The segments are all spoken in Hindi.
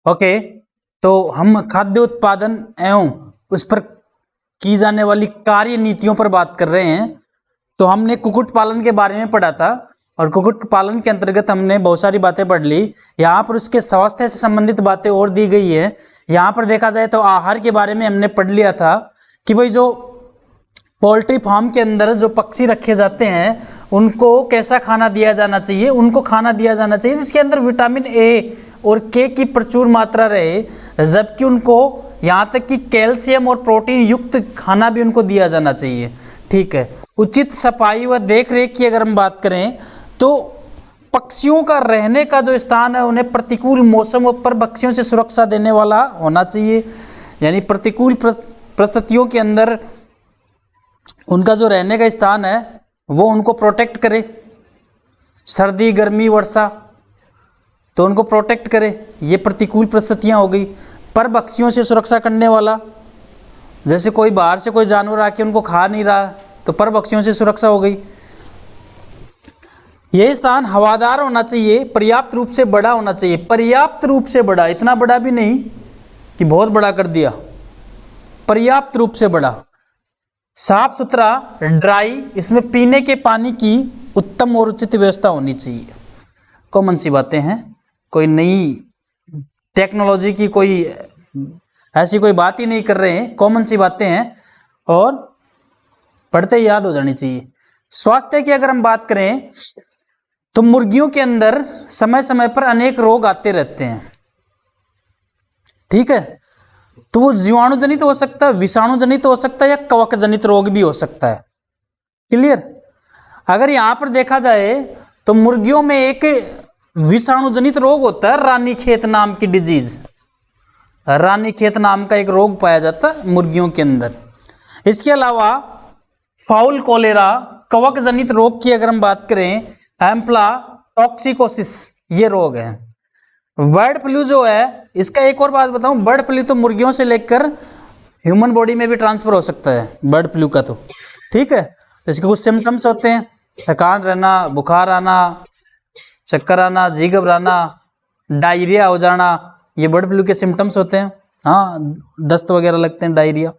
ओके, तो हम खाद्य उत्पादन एवं उस पर की जाने वाली कार्य नीतियों पर बात कर रहे हैं। तो हमने कुक्कुट पालन के बारे में पढ़ा था और कुक्कुट पालन के अंतर्गत हमने बहुत सारी बातें पढ़ ली। यहाँ पर उसके स्वास्थ्य से संबंधित बातें और दी गई है। यहाँ पर देखा जाए तो आहार के बारे में हमने पढ़ लिया था कि भाई जो पोल्ट्री फार्म के अंदर जो पक्षी रखे जाते हैं उनको कैसा खाना दिया जाना चाहिए। उनको खाना दिया जाना चाहिए जिसके अंदर विटामिन ए और के की प्रचुर मात्रा रहे, जबकि उनको यहाँ तक कि कैल्शियम और प्रोटीन युक्त खाना भी उनको दिया जाना चाहिए। ठीक है, उचित सफाई व देखरेख की अगर हम बात करें तो पक्षियों का रहने का जो स्थान है उन्हें प्रतिकूल मौसमों पर पक्षियों से सुरक्षा देने वाला होना चाहिए। यानी प्रतिकूल परिस्थितियों के अंदर उनका जो रहने का स्थान है वो उनको प्रोटेक्ट करे। सर्दी, गर्मी, वर्षा, तो उनको प्रोटेक्ट करे। ये प्रतिकूल परिस्थितियां हो गई। पर पक्षियों से सुरक्षा करने वाला, जैसे कोई बाहर से कोई जानवर आके उनको खा नहीं रहा तो पर पक्षियों से सुरक्षा हो गई। यह स्थान हवादार होना चाहिए, पर्याप्त रूप से बड़ा होना चाहिए। पर्याप्त रूप से बड़ा, इतना बड़ा भी नहीं कि बहुत बड़ा कर दिया, पर्याप्त रूप से बड़ा। साफ सुथरा, ड्राई, इसमें पीने के पानी की उत्तम और उचित व्यवस्था होनी चाहिए। कॉमन सी बातें हैं, कोई नई टेक्नोलॉजी की कोई ऐसी कोई बात ही नहीं कर रहे हैं, कॉमन सी बातें हैं और पढ़ते ही याद हो जानी चाहिए। स्वास्थ्य की अगर हम बात करें तो मुर्गियों के अंदर समय समय पर अनेक रोग आते रहते हैं। ठीक है, तो वो जीवाणु जनित हो सकता है, विषाणु जनित हो सकता है या कवक जनित रोग भी हो सकता है। क्लियर। अगर यहां पर देखा जाए तो मुर्गियों में एक विषाणु जनित रोग होता है, रानीखेत नाम की डिजीज। रानीखेत नाम का एक रोग पाया जाता है मुर्गियों के अंदर। इसके अलावा फाउल कोलेरा, कवक जनित रोग की अगर हम बात करें, एम्प्ला टॉक्सिकोसिस, ये रोग है। बर्ड फ्लू जो है, इसका एक और बात बताऊं, बर्ड फ्लू तो मुर्गियों से लेकर ह्यूमन बॉडी में भी ट्रांसफर हो सकता है बर्ड फ्लू का। तो ठीक है, तो इसके कुछ सिम्टम्स होते हैं, थकान रहना, बुखार आना, चक्कर आना, जी घबराना, डायरिया हो जाना, ये बर्ड फ्लू के सिम्टम्स होते हैं। हाँ, दस्त वगैरह लगते हैं, डायरिया।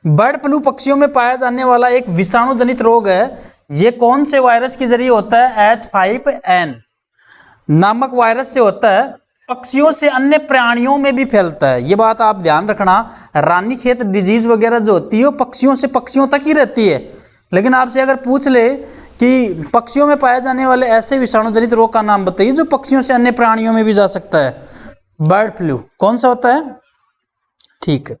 बर्ड फ्लू पक्षियों में पाया जाने वाला एक विषाणु जनित रोग है। ये कौन से वायरस के जरिए होता है? H5N नामक वायरस से होता है। पक्षियों से अन्य प्राणियों में भी फैलता है, ये बात आप ध्यान रखना। रानीखेत डिजीज वगैरह जो होती है वो पक्षियों से पक्षियों तक ही रहती है, लेकिन आपसे अगर पूछ ले कि पक्षियों में पाए जाने वाले ऐसे विषाणु जनित रोग का नाम बताइए जो पक्षियों से अन्य प्राणियों में भी जा सकता है, बर्ड फ्लू कौन सा होता है? ठीक है।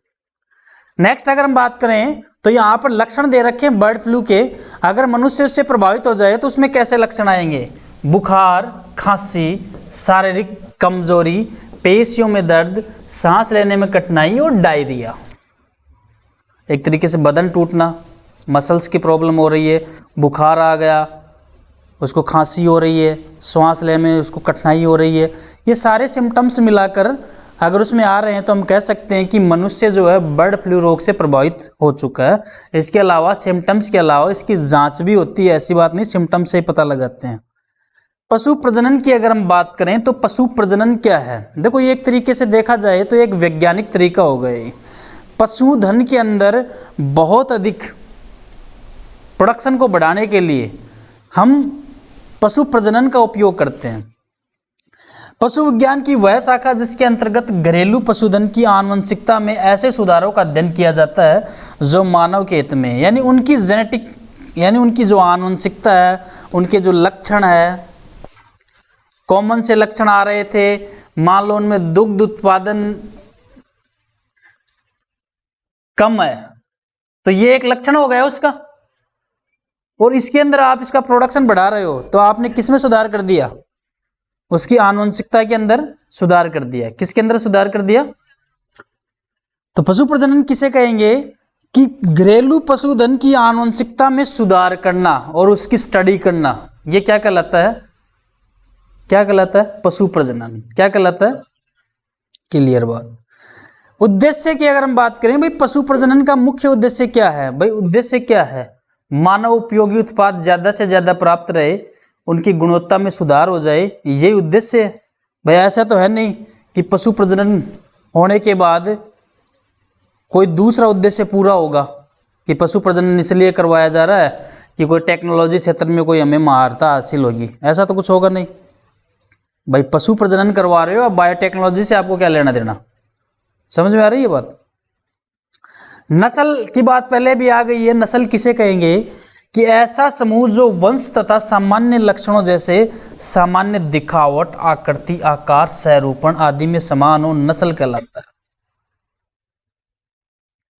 नेक्स्ट अगर हम बात करें तो यहाँ पर लक्षण दे रखे हैं बर्ड फ्लू के। अगर मनुष्य उससे प्रभावित हो जाए तो उसमें कैसे लक्षण आएंगे? बुखार, खांसी, शारीरिक कमजोरी, पेशियों में दर्द, सांस लेने में कठिनाई और डायरिया। एक तरीके से बदन टूटना, मसल्स की प्रॉब्लम हो रही है, बुखार आ गया, उसको खांसी हो रही है, सांस लेने में उसको कठिनाई हो रही है, ये सारे सिम्टम्स मिलाकर अगर उसमें आ रहे हैं तो हम कह सकते हैं कि मनुष्य जो है बर्ड फ्लू रोग से प्रभावित हो चुका है। इसके अलावा सिम्टम्स के अलावा इसकी जांच भी होती है, ऐसी बात नहीं, सिम्टम्स से ही पता लगाते हैं। पशु प्रजनन की अगर हम बात करें तो पशु प्रजनन क्या है? देखो, ये एक तरीके से देखा जाए तो एक वैज्ञानिक तरीका हो गया। पशुधन के अंदर बहुत अधिक प्रोडक्शन को बढ़ाने के लिए हम पशु प्रजनन का उपयोग करते हैं। पशु विज्ञान की वह शाखा जिसके अंतर्गत घरेलू पशुधन की आनुवंशिकता में ऐसे सुधारों का अध्ययन किया जाता है जो मानव के हित में, यानी उनकी जेनेटिक, यानी उनकी जो आनुवंशिकता है, उनके जो लक्षण है, कॉमन से लक्षण आ रहे थे, मान लो उनमें दुग्ध उत्पादन कम है तो ये एक लक्षण हो गया उसका, और इसके अंदर आप इसका प्रोडक्शन बढ़ा रहे हो तो आपने किसमें सुधार कर दिया? उसकी आनुवंशिकता के अंदर सुधार कर दिया। किसके अंदर सुधार कर दिया? तो पशु प्रजनन किसे कहेंगे कि घरेलू पशुधन की आनुवंशिकता में सुधार करना और उसकी स्टडी करना, ये क्या कहलाता है? क्या कहलाता है? पशु प्रजनन। क्या कहलाता है? क्लियर बात। उद्देश्य की अगर हम बात करें, भाई पशु प्रजनन का मुख्य उद्देश्य क्या है? भाई उद्देश्य क्या है? मानव उपयोगी उत्पाद ज्यादा से ज्यादा प्राप्त रहे, उनकी गुणवत्ता में सुधार हो जाए, यही उद्देश्य है। भाई ऐसा तो है नहीं कि पशु प्रजनन होने के बाद कोई दूसरा उद्देश्य पूरा होगा, कि पशु प्रजनन इसलिए करवाया जा रहा है कि कोई टेक्नोलॉजी क्षेत्र में कोई हमें महारता हासिल होगी, ऐसा तो कुछ होगा नहीं। भाई पशु प्रजनन करवा रहे हो, अब बायोटेक्नोलॉजी से आपको क्या लेना देना, समझ में आ रही है बात। नस्ल की बात पहले भी आ गई है। नस्ल किसे कहेंगे कि ऐसा समूह जो वंश तथा सामान्य लक्षणों जैसे सामान्य दिखावट, आकृति, आकार, स्वरूपण आदि में समान हो, नस्ल कहलाता है।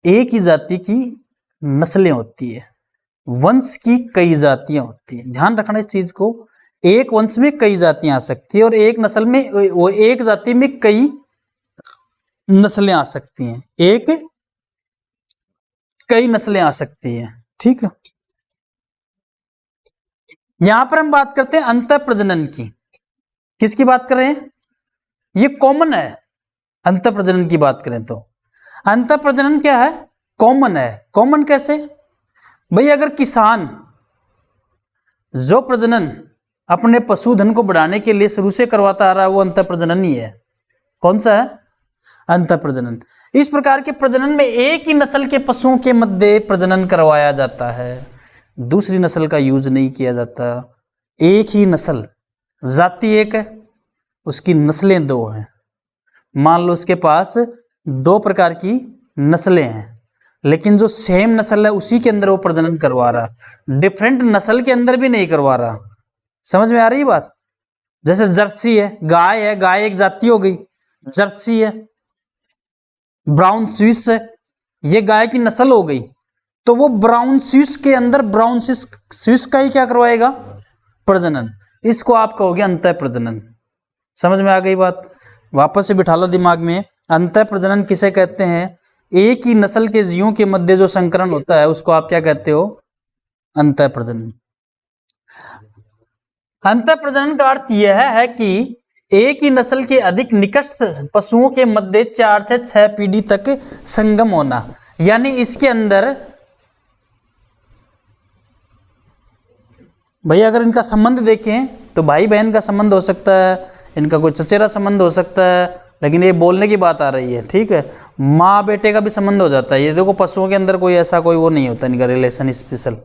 एक ही जाति की नस्लें होती है, वंश की कई जातियां होती हैं। ध्यान रखना इस चीज को, एक वंश में कई जातियां आ सकती है और एक नस्ल में, वो एक जाति में कई नस्लें आ सकती हैं, एक कई नस्लें आ सकती हैं, ठीक है। यहां पर हम बात करते हैं अंतः प्रजनन की। किसकी बात कर रहे हैं, ये कॉमन है। अंतः प्रजनन की बात करें तो अंतः प्रजनन क्या है, कॉमन है। कॉमन कैसे भाई, अगर किसान जो प्रजनन अपने पशुधन को बढ़ाने के लिए शुरू से करवाता आ रहा है, वो अंतः प्रजनन ही है। कौन सा है, अंतः प्रजनन। इस प्रकार के प्रजनन में एक ही नस्ल के पशुओं के मध्य प्रजनन करवाया जाता है, दूसरी नस्ल का यूज नहीं किया जाता। एक ही नस्ल, जाति एक है, उसकी नस्लें दो हैं। मान लो उसके पास दो प्रकार की नस्लें हैं, लेकिन जो सेम नस्ल है उसी के अंदर वो प्रजनन करवा रहा, डिफरेंट नस्ल के अंदर भी नहीं करवा रहा। समझ में आ रही है बात। जैसे जर्सी है, गाय है, गाय एक जाति हो गई, जर्सी है, ब्राउन स्विस है, ये गाय की नस्ल हो गई। तो वो ब्राउन स्विस के अंदर ब्राउन स्विस का ही क्या करवाएगा, प्रजनन। इसको आप कहोगे अंतः प्रजनन। समझ में आ गई बात। वापस से बिठा लो दिमाग में, अंतः प्रजनन किसे कहते हैं, एक ही नस्ल के जीवों के मध्य जो संकरण होता है उसको आप क्या कहते हो, अंतः प्रजनन। अंतः प्रजनन का अर्थ यह है कि एक ही नस्ल के अधिक निकट पशुओं के मध्य 4 से 6 पीढ़ी तक संगम होना। यानी इसके अंदर भैया अगर इनका संबंध देखें तो भाई बहन का संबंध हो सकता है, इनका कोई चचेरा संबंध हो सकता है, लेकिन ये बोलने की बात आ रही है, ठीक है। माँ बेटे का भी संबंध हो जाता है। ये देखो पशुओं के अंदर कोई ऐसा कोई वो नहीं होता इनका रिलेशन स्पेशल।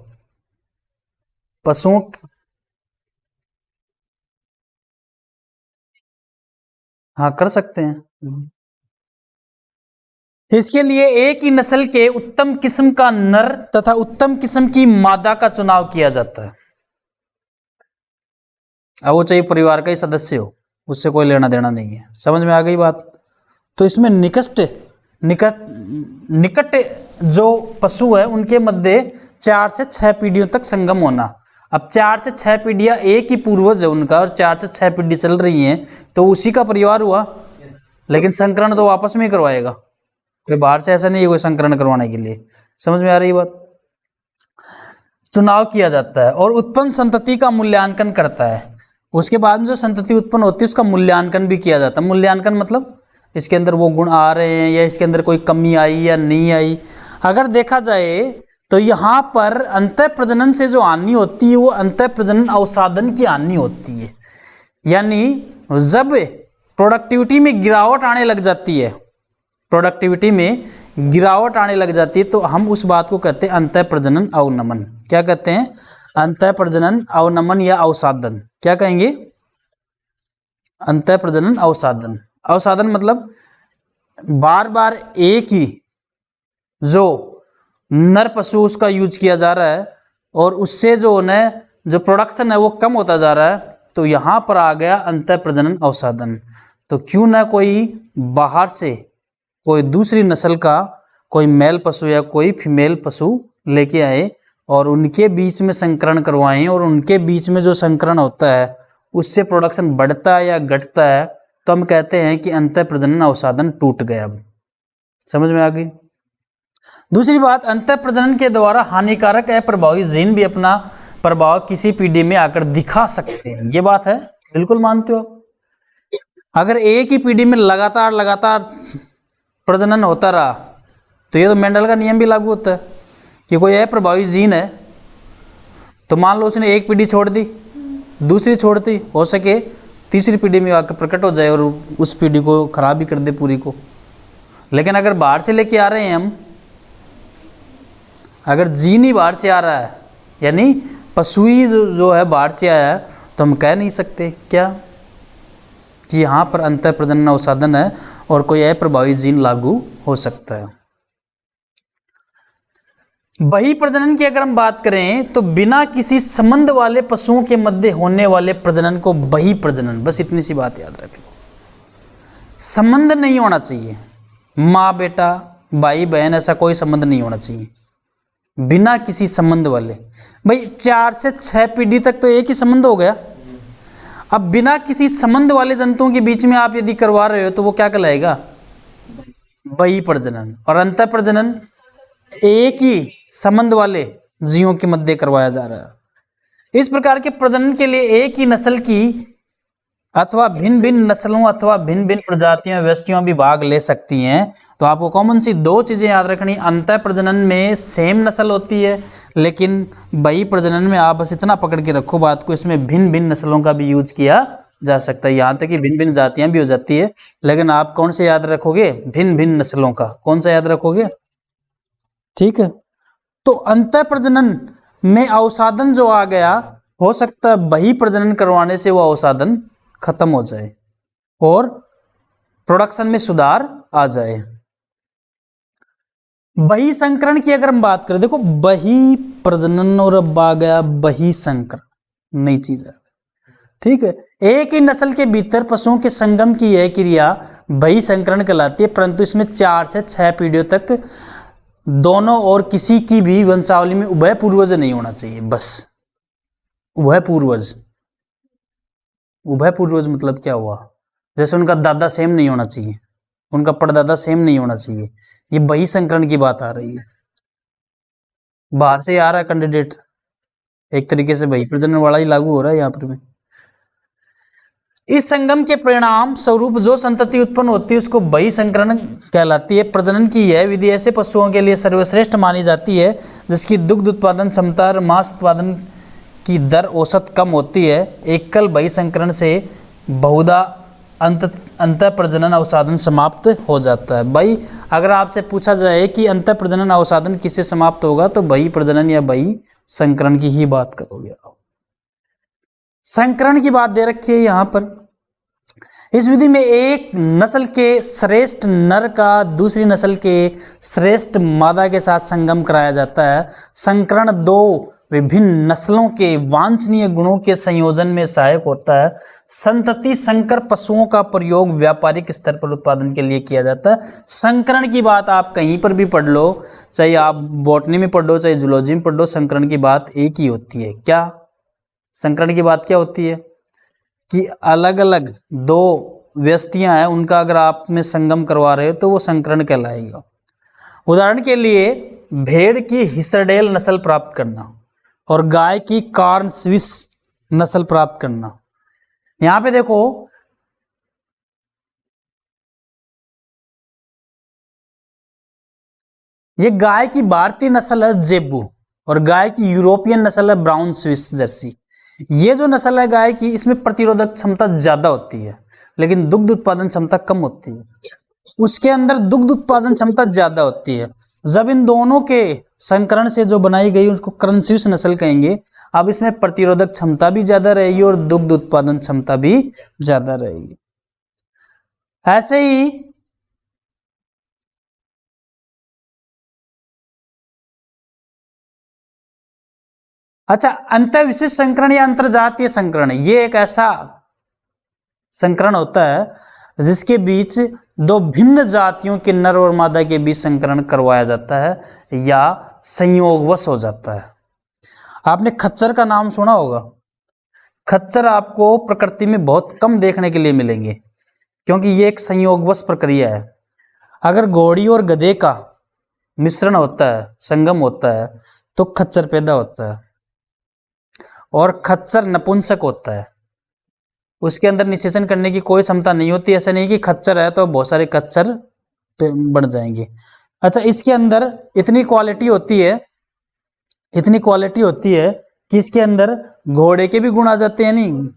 पशुओं हाँ कर सकते हैं। इसके लिए एक ही नस्ल के उत्तम किस्म का नर तथा उत्तम किस्म की मादा का चुनाव किया जाता है। अब वो चाहे परिवार का ही सदस्य हो, उससे कोई लेना देना नहीं है। समझ में आ गई बात। तो इसमें निकट जो पशु है उनके मध्य 4 से 6 पीढ़ियों तक संगम होना। अब 4 से 6 पीढ़ियां एक ही पूर्वज है उनका, और 4 से 6 पीढ़ी चल रही हैं, तो उसी का परिवार हुआ। लेकिन संकरण तो आपस में ही करवाएगा, कोई बाहर से ऐसा नहीं है कोई संकरण करवाने के लिए। समझ में आ रही बात। चुनाव किया जाता है और उत्पन्न संतति का मूल्यांकन करता है। उसके बाद में जो संतति उत्पन्न होती है उसका मूल्यांकन भी किया जाता है। मूल्यांकन मतलब इसके अंदर वो गुण आ रहे हैं या इसके अंदर कोई कमी आई या नहीं आई। अगर देखा जाए तो यहाँ पर अंतः प्रजनन से जो हानि होती है वो अंतः प्रजनन अवसाधन की हानि होती है। यानी जब प्रोडक्टिविटी में गिरावट आने लग जाती है, प्रोडक्टिविटी में गिरावट आने लग जाती है, तो हम उस बात को कहते हैं अंतः प्रजनन अवनमन। क्या कहते हैं, अंतः प्रजनन अवनमन या अवसाधन। क्या कहेंगे, अंतः प्रजनन अवसाधन। अवसाधन मतलब बार बार एक ही जो नर पशु उसका यूज किया जा रहा है और उससे जो प्रोडक्शन है वो कम होता जा रहा है, तो यहाँ पर आ गया अंतः प्रजनन अवसाधन। तो क्यों ना कोई बाहर से कोई दूसरी नस्ल का कोई मेल पशु या कोई फीमेल पशु लेके आए और उनके बीच में संकरण करवाएं, और उनके बीच में जो संकरण होता है उससे प्रोडक्शन बढ़ता है या घटता है, तो हम कहते हैं कि अंतः प्रजनन अवसाधन टूट गया। अब समझ में आ गई। दूसरी बात, अंतः प्रजनन के द्वारा हानिकारक अप्रभावी जीन भी अपना प्रभाव किसी पीढ़ी में आकर दिखा सकते हैं। ये बात है, बिल्कुल मानते हो। अगर एक ही पीढ़ी में लगातार प्रजनन होता रहा तो ये तो मेंडल का नियम भी लागू होता है कि कोई अप्रभावी जीन है तो मान लो उसने एक पीढ़ी छोड़ दी, दूसरी छोड़ दी, हो सके तीसरी पीढ़ी में आकर प्रकट हो जाए और उस पीढ़ी को खराब ही कर दे पूरी को। लेकिन अगर बाहर से लेके आ रहे हैं हम, अगर जीन ही बाहर से आ रहा है, यानी पशु ही जो है बाहर से आया है, तो हम कह नहीं सकते क्या कि यहाँ पर अंतः प्रजनन अवसाधन है और कोई अप्रभावी जीन लागू हो सकता है। बही प्रजनन की अगर हम बात करें तो बिना किसी संबंध वाले पशुओं के मध्य होने वाले प्रजनन को बही प्रजनन, बस इतनी सी बात याद रख लो। संबंध नहीं होना चाहिए, माँ बेटा भाई बहन ऐसा कोई संबंध नहीं होना चाहिए, बिना किसी संबंध वाले। भाई 4 से 6 पीढ़ी तक तो एक ही संबंध हो गया। अब बिना किसी संबंध वाले जंतुओं के बीच में आप यदि करवा रहे हो तो वो क्या कहलाएगा? बही प्रजनन। और अंतः प्रजनन एक ही संबंध वाले जीवों के मध्य करवाया जा रहा है। इस प्रकार के प्रजनन के लिए एक ही नस्ल की अथवा भिन्न भिन्न नस्लों अथवा भिन्न भिन्न प्रजातियों व्यष्टियों भी भाग ले सकती हैं। तो आपको कॉमन सी 2 चीजें याद रखनी, अंतः प्रजनन में सेम नस्ल होती है, लेकिन बही प्रजनन में आप बस इतना पकड़ के रखो बात को, इसमें भिन्न भिन्न नस्लों का भी यूज किया जा सकता है, यहाँ तक कि भिन्न भिन्न जातियां भी हो जाती है। लेकिन आप कौन से याद रखोगे? भिन्न भिन्न नस्लों का। कौन सा याद रखोगे? ठीक है। तो अंतः प्रजनन में अवसादन जो आ गया, हो सकता है बही प्रजनन करवाने से वो अवसादन खत्म हो जाए और प्रोडक्शन में सुधार आ जाए। बही संकरण की अगर हम बात करें, देखो बही प्रजनन और अब आ गया बही संकरण, नई चीज है। ठीक है, एक ही नस्ल के भीतर पशुओं के संगम की यह क्रिया बही संकरण कहलाती है, परंतु इसमें 4 से 6 पीढ़ियों तक दोनों और किसी की भी वंशावली में उभय पूर्वज नहीं होना चाहिए। बस उभय पूर्वज। उभय पूर्वज मतलब क्या हुआ? जैसे उनका दादा सेम नहीं होना चाहिए, उनका परदादा सेम नहीं होना चाहिए। ये बही संकरण की बात आ रही है। बाहर से आ रहा है कैंडिडेट, एक तरीके से बही प्रजनन वाला ही लागू हो रहा है यहाँ पर भी। इस संगम के परिणाम स्वरूप जो संतति उत्पन्न होती है उसको बही संकरण कहलाती है। प्रजनन की यह विधि ऐसे पशुओं के लिए सर्वश्रेष्ठ मानी जाती है जिसकी दुग्ध उत्पादन क्षमता और मांस उत्पादन की दर औसत कम होती है। एकल बही संकरण से बहुधा अंतः प्रजनन अवसादन समाप्त हो जाता है। भाई अगर आपसे पूछा जाए कि अंतः प्रजनन अवसादन किससे समाप्त होगा, तो बही प्रजनन या बही संकरण की ही बात करोगे। संकरण की बात दे रखी है यहाँ पर। इस विधि में एक नस्ल के श्रेष्ठ नर का दूसरी नस्ल के श्रेष्ठ मादा के साथ संगम कराया जाता है। संकरण 2 विभिन्न नस्लों के वांछनीय गुणों के संयोजन में सहायक होता है। संतति संकर पशुओं का प्रयोग व्यापारिक स्तर पर उत्पादन के लिए किया जाता है। संकरण की बात आप कहीं पर भी पढ़ लो, चाहे आप बॉटनी में पढ़ो चाहे जूलॉजी में पढ़ो, संकरण की बात एक ही होती है। क्या संकरण की बात क्या होती है? कि अलग अलग 2 व्यष्टियां हैं, उनका अगर आप में संगम करवा रहे हो तो वो संकरण कहलाएगा। उदाहरण के लिए भेड़ की हिसरडेल नस्ल प्राप्त करना और गाय की कार्न स्विस नस्ल प्राप्त करना। यहां पे देखो ये गाय की भारतीय नस्ल है जेबू और गाय की यूरोपियन नस्ल है ब्राउन स्विस जर्सी। ये जो नस्ल है गाय की, इसमें प्रतिरोधक क्षमता ज्यादा होती है लेकिन दुग्ध उत्पादन क्षमता कम होती है। उसके अंदर दुग्ध उत्पादन क्षमता ज्यादा होती है। जब इन दोनों के संकरण से जो बनाई गई उसको कार्न स्विस नस्ल कहेंगे। अब इसमें प्रतिरोधक क्षमता भी ज्यादा रहेगी और दुग्ध उत्पादन क्षमता भी ज्यादा रहेगी। ऐसे ही अच्छा, अंतर विशिष्ट संकरण या अंतरजातीय संकरण, ये एक ऐसा संकरण होता है जिसके बीच 2 भिन्न जातियों के नर और मादा के बीच संकरण करवाया जाता है या संयोगवश हो जाता है। आपने खच्चर का नाम सुना होगा। खच्चर आपको प्रकृति में बहुत कम देखने के लिए मिलेंगे क्योंकि ये एक संयोगवश प्रक्रिया है। अगर घोड़ी और गधे का मिश्रण होता है, संगम होता है, तो खच्चर पैदा होता है। और खच्चर नपुंसक होता है, उसके अंदर निषेचन करने की कोई क्षमता नहीं होती। ऐसा नहीं कि खच्चर है तो बहुत सारे खच्चर बन जाएंगे। अच्छा, इसके अंदर इतनी क्वालिटी होती है कि इसके अंदर घोड़े के भी गुण आ जाते हैं। नहीं,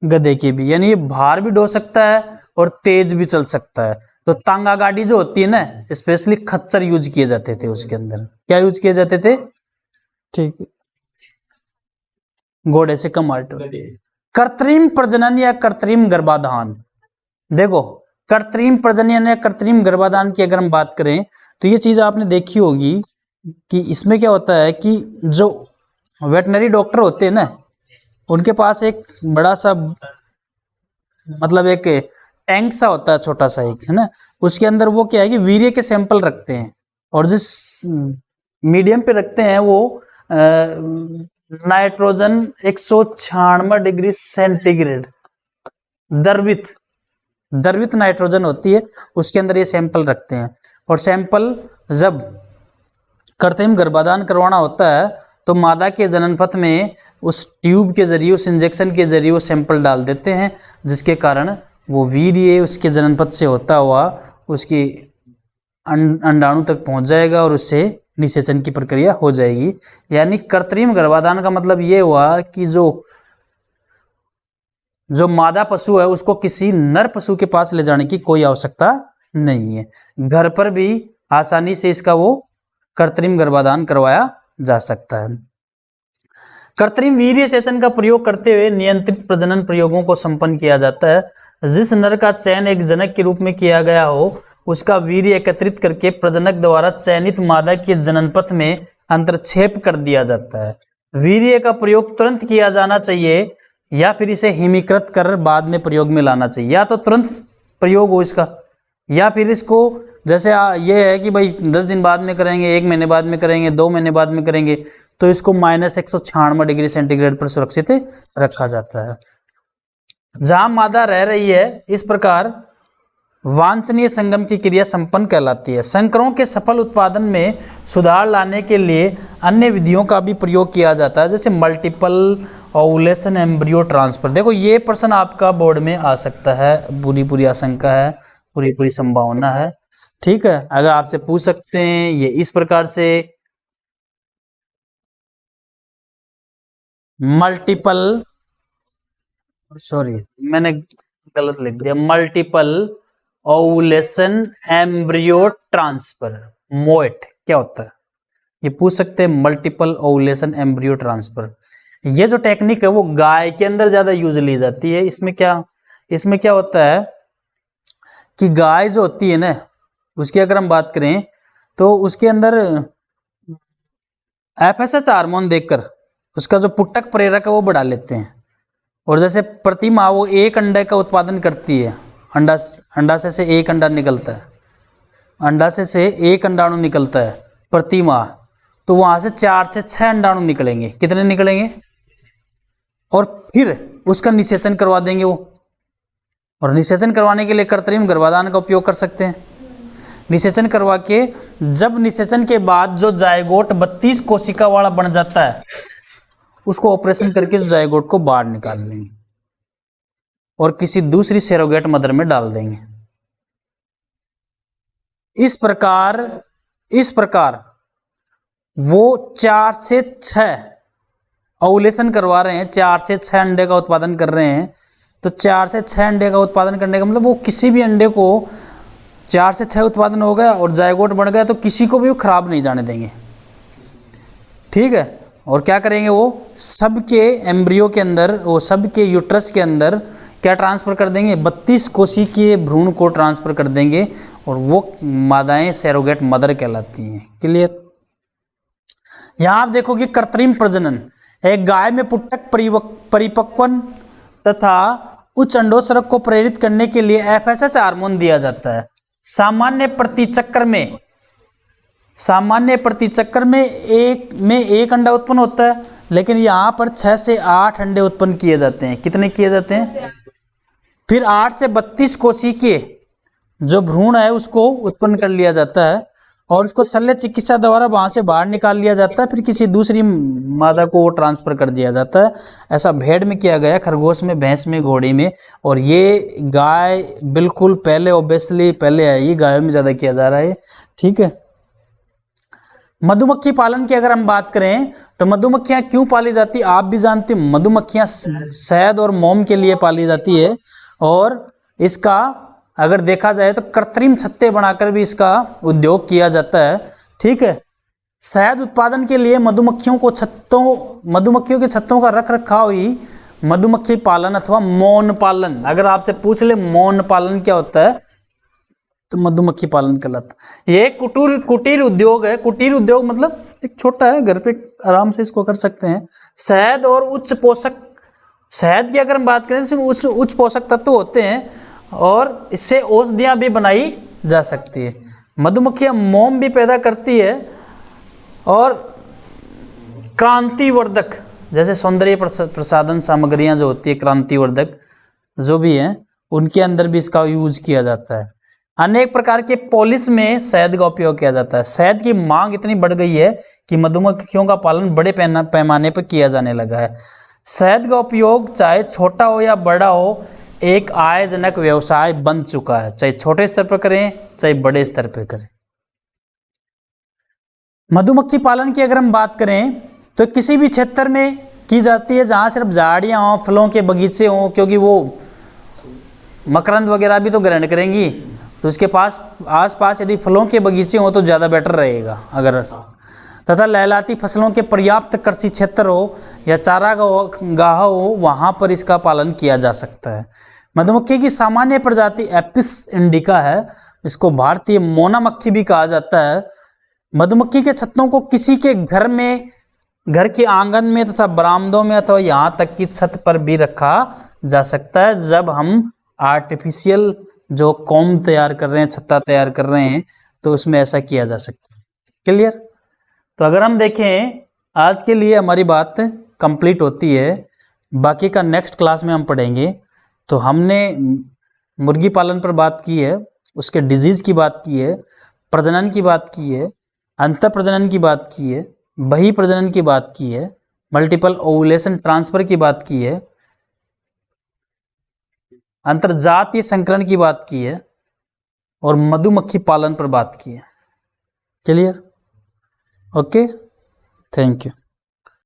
गधे के भी, यानी ये भार भी ढो सकता है और तेज भी चल सकता है। तो तांगा गाड़ी जो होती है ना, स्पेशली खच्चर यूज किए जाते थे उसके अंदर। क्या यूज किए जाते थे? ठीक है, घोड़े से कम हाइट होती है। कृत्रिम प्रजनन या कृत्रिम गर्भाधान, देखो कृत्रिम प्रजनन या कृत्रिम गर्भाधान की अगर हम बात करें तो ये चीज आपने देखी होगी कि इसमें क्या होता है कि जो वेटनरी डॉक्टर होते हैं ना, उनके पास एक बड़ा सा मतलब एक टैंक सा होता है, छोटा सा एक, है ना, उसके अंदर वो क्या है कि वीर्य के सैंपल रखते हैं, और जिस मीडियम पे रखते हैं वो नाइट्रोजन 196 डिग्री सेंटीग्रेड द्रवित नाइट्रोजन होती है, उसके अंदर ये सैंपल रखते हैं। और सैंपल जब कृत्रिम गर्भाधान करवाना होता है तो मादा के जननपथ में उस ट्यूब के जरिए, उस इंजेक्शन के जरिए वो सैंपल डाल देते हैं, जिसके कारण वो वीर्य उसके जननपथ से होता हुआ उसकी अंडाणु तक पहुंच जाएगा और उससे निषेचन की प्रक्रिया हो जाएगी। यानी कृत्रिम गर्भाधान का मतलब ये हुआ कि जो मादा पशु है उसको किसी नर पशु के पास ले जाने की कोई आवश्यकता नहीं है, घर पर भी आसानी से इसका वो कृत्रिम गर्भाधान करवाया जा सकता है। कृत्रिम वीर्य सेचन का प्रयोग करते हुए नियंत्रित प्रजनन प्रयोगों को संपन्न किया जाता है। जिस नर का चयन एक जनक के रूप में किया गया हो, उसका वीर्य एकत्रित करके प्रजनक द्वारा चयनित मादा के जननपथ में अंतर्क्षेप कर दिया जाता है। वीर्य का प्रयोग तुरंत किया जाना चाहिए या फिर इसे हिमीकृत कर बाद में प्रयोग में लाना चाहिए। या तो तुरंत प्रयोग हो इसका, या फिर इसको जैसे ये है कि भाई 10 दिन बाद में करेंगे, 1 महीने बाद में करेंगे, 2 महीने बाद में करेंगे, तो इसको -196 डिग्री सेंटीग्रेड पर सुरक्षित रखा जाता है। जहां मादा रह रही है, इस प्रकार वांछनीय संगम की क्रिया संपन्न कहलाती है। संकरों के सफल उत्पादन में सुधार लाने के लिए अन्य विधियों का भी प्रयोग किया जाता है, जैसे मल्टीपल ओवुलेशन एम्ब्रियो ट्रांसफर। देखो ये प्रश्न आपका बोर्ड में आ सकता है, पूरी आशंका है, पूरी संभावना है, ठीक है। अगर आपसे पूछ सकते हैं ये इस प्रकार से, मल्टीपल, सॉरी मैंने गलत लिख दिया, मल्टीपल ओवुलेशन एम्ब्रियो ट्रांसफर, मोएट क्या होता है ये पूछ सकते हैं। मल्टीपल ओवुलेशन एम्ब्रियो ट्रांसफर, ये जो टेक्निक है वो गाय के अंदर ज्यादा यूज ली जाती है। इसमें क्या होता है कि गाय जो होती है ना, उसकी अगर हम बात करें तो उसके अंदर FSH हार्मोन देकर उसका जो पुट्टक प्रेरक है वो बढ़ा लेते हैं, और जैसे प्रति माह वो एक अंडे का उत्पादन करती है, अंडाशय से एक अंडा निकलता है, अंडाशय से एक अंडाणु निकलता है प्रति माह, तो वहां से 4 से 6 अंडाणु निकलेंगे। कितने निकलेंगे? और फिर उसका निषेचन करवा देंगे वो, और निषेचन करवाने के लिए कृत्रिम गर्भाधान का उपयोग कर सकते हैं। निषेचन करवा के जब निषेचन के बाद जो जायगोट 32 कोशिका वाला बन जाता है, उसको ऑपरेशन करके उस जायगोट को बाहर निकाल लेंगे और किसी दूसरी सेरोगेट मदर में डाल देंगे। इस प्रकार वो 4 से 6 ओवुलेशन करवा रहे हैं, 4 से 6 अंडे का उत्पादन कर रहे हैं। तो 4 से 6 अंडे का उत्पादन करने का मतलब वो किसी भी अंडे को 4 से 6 उत्पादन हो गया और जायगोट बन गया तो किसी को भी वो खराब नहीं जाने देंगे, ठीक है। और क्या करेंगे, वो सबके एम्ब्रियो के अंदर, वो सबके यूट्रस के अंदर क्या ट्रांसफर कर देंगे, 32 कोशिकीय भ्रूण को ट्रांसफर कर देंगे, और वो मादाएं सेरोगेट मदर कहलाती हैं। क्लियर? यहां आप देखोगे कृत्रिम प्रजनन, एक गाय में पुट्टक परिपक्वन तथा उच्च अंडोत्सर्ग को प्रेरित करने के लिए FSH हार्मोन दिया जाता है। सामान्य प्रतिचक्र में एक अंडा उत्पन्न होता है, लेकिन यहाँ पर 6 से 8 अंडे उत्पन्न किए जाते हैं। कितने किए जाते हैं? फिर 8 से 32 कोशिकीय जो भ्रूण है उसको उत्पन्न कर लिया जाता है और उसको शल्य चिकित्सा द्वारा वहां से बाहर निकाल लिया जाता है, फिर किसी दूसरी मादा को वो ट्रांसफर कर दिया जाता है। ऐसा भेड़ में किया गया, खरगोश में, भैंस में, घोड़ी में, और ये गाय बिल्कुल पहले ऑब्वियसली पहले आएगी, गायों में ज्यादा किया जा रहा है, ठीक है। मधुमक्खी पालन की अगर हम बात करें तो मधुमक्खियां क्यों पाली जाती है आप भी जानते हैं। मधुमक्खियां शहद और मोम के लिए पाली जाती है, और इसका अगर देखा जाए तो कृत्रिम छत्ते बनाकर भी इसका उद्योग किया जाता है। ठीक है, शहद उत्पादन के लिए मधुमक्खियों के छत्तों का रख रखाव ही मधुमक्खी पालन अथवा मौन पालन। अगर आपसे पूछ ले मौन पालन क्या होता है तो मधुमक्खी पालन कहलाता है। ये कुटीर उद्योग है। कुटीर उद्योग मतलब एक छोटा है, घर पे आराम से इसको कर सकते हैं। शहद और उच्च पोषक, शहद की अगर हम बात करें तो उच्च पोषक तत्व होते हैं और इससे औषधियां भी बनाई जा सकती है। मधुमक्खियां मोम भी पैदा करती है और क्रांतिवर्धक जैसे सौंदर्य प्रसाधन सामग्रियां जो होती है क्रांतिवर्धक जो भी हैं उनके अंदर भी इसका यूज किया जाता है। अनेक प्रकार के पॉलिश में शहद का उपयोग किया जाता है। शहद की मांग इतनी बढ़ गई है कि मधुमक्खियों का पालन बड़े पैमाने पर किया जाने लगा है। शहद का उपयोग चाहे छोटा हो या बड़ा हो एक आयजनक व्यवसाय बन चुका है, चाहे छोटे स्तर पर करें चाहे बड़े स्तर पर करें। मधुमक्खी पालन की अगर हम बात करें तो किसी भी क्षेत्र में की जाती है जहां सिर्फ झाड़ियां हों, फलों के बगीचे हों, क्योंकि वो मकरंद वगैरह भी तो ग्रहण करेंगी, तो उसके पास आसपास यदि फलों के बगीचे हों तो ज़्यादा बेटर रहेगा। अगर तथा लहलाती फसलों के पर्याप्त कृषि क्षेत्र हो या चारागाह हो वहाँ पर इसका पालन किया जा सकता है। मधुमक्खी की सामान्य प्रजाति एपिस इंडिका है, इसको भारतीय मोना मक्खी भी कहा जाता है। मधुमक्खी के छत्तों को किसी के घर में, घर के आंगन में तथा बरामदों में अथवा यहाँ तक कि छत पर भी रखा जा सकता है। जब हम आर्टिफिशियल जो कॉम तैयार कर रहे हैं, छत्ता तैयार कर रहे हैं, तो उसमें ऐसा किया जा सकता है। क्लियर? तो अगर हम देखें आज के लिए हमारी बात कंप्लीट होती है, बाकी का नेक्स्ट क्लास में हम पढ़ेंगे। तो हमने मुर्गी पालन पर बात की है, उसके डिजीज़ की बात की है, प्रजनन की बात की है, अंतर प्रजनन की बात की है, बही प्रजनन की बात की है, मल्टीपल ओवुलेशन ट्रांसफर की बात की है, अंतरजातीय संकरण की बात की है और मधुमक्खी पालन पर बात की है। क्लियर? Okay, thank you.